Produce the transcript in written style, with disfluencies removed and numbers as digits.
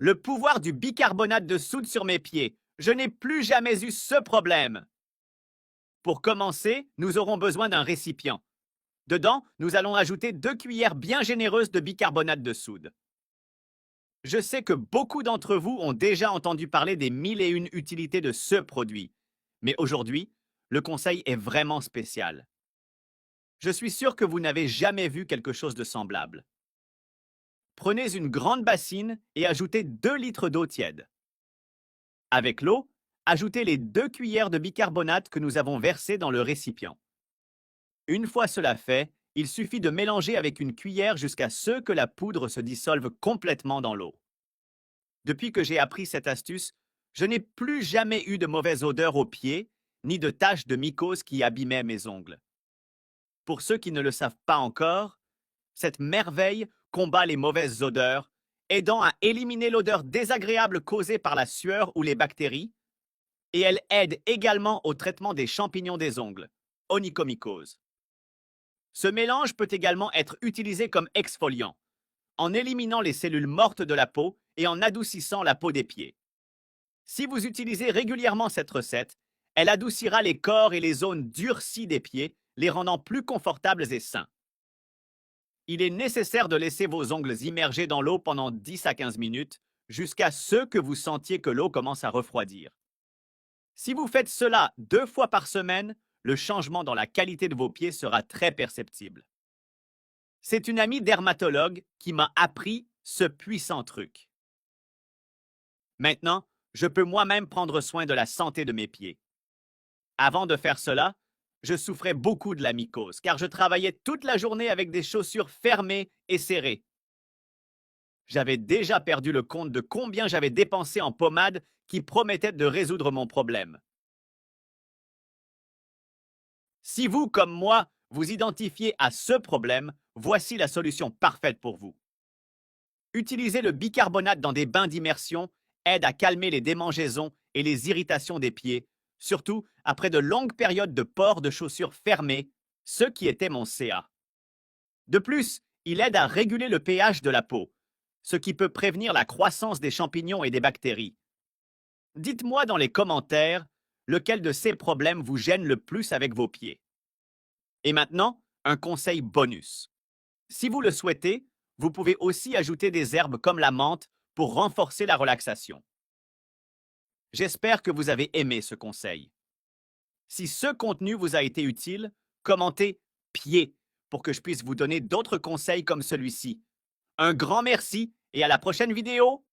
Le pouvoir du bicarbonate de soude sur mes pieds. Je n'ai plus jamais eu ce problème. Pour commencer, nous aurons besoin d'un récipient. Dedans, nous allons ajouter 2 cuillères bien généreuses de bicarbonate de soude. Je sais que beaucoup d'entre vous ont déjà entendu parler des 1001 utilités de ce produit. Mais aujourd'hui, le conseil est vraiment spécial. Je suis sûr que vous n'avez jamais vu quelque chose de semblable. Prenez une grande bassine et ajoutez 2 litres d'eau tiède. Avec l'eau, ajoutez les 2 cuillères de bicarbonate que nous avons versées dans le récipient. Une fois cela fait, il suffit de mélanger avec une cuillère jusqu'à ce que la poudre se dissolve complètement dans l'eau. Depuis que j'ai appris cette astuce, je n'ai plus jamais eu de mauvaise odeur aux pieds, ni de taches de mycose qui abîmaient mes ongles. Pour ceux qui ne le savent pas encore, cette merveille combat les mauvaises odeurs, aidant à éliminer l'odeur désagréable causée par la sueur ou les bactéries, et elle aide également au traitement des champignons des ongles, onychomycose. Ce mélange peut également être utilisé comme exfoliant, en éliminant les cellules mortes de la peau et en adoucissant la peau des pieds. Si vous utilisez régulièrement cette recette, elle adoucira les corps et les zones durcies des pieds, les rendant plus confortables et sains. Il est nécessaire de laisser vos ongles immergés dans l'eau pendant 10 à 15 minutes, jusqu'à ce que vous sentiez que l'eau commence à refroidir. Si vous faites cela 2 fois par semaine, le changement dans la qualité de vos pieds sera très perceptible. C'est une amie dermatologue qui m'a appris ce puissant truc. Maintenant, je peux moi-même prendre soin de la santé de mes pieds. Avant de faire cela, je souffrais beaucoup de la mycose car je travaillais toute la journée avec des chaussures fermées et serrées. J'avais déjà perdu le compte de combien j'avais dépensé en pommade qui promettait de résoudre mon problème. Si vous, comme moi, vous identifiez à ce problème, voici la solution parfaite pour vous. Utiliser le bicarbonate dans des bains d'immersion aide à calmer les démangeaisons et les irritations des pieds, surtout après de longues périodes de port de chaussures fermées, ce qui était mon CA. De plus, il aide à réguler le pH de la peau, ce qui peut prévenir la croissance des champignons et des bactéries. Dites-moi dans les commentaires lequel de ces problèmes vous gêne le plus avec vos pieds. Et maintenant, un conseil bonus. Si vous le souhaitez, vous pouvez aussi ajouter des herbes comme la menthe pour renforcer la relaxation. J'espère que vous avez aimé ce conseil. Si ce contenu vous a été utile, commentez pied pour que je puisse vous donner d'autres conseils comme celui-ci. Un grand merci et à la prochaine vidéo!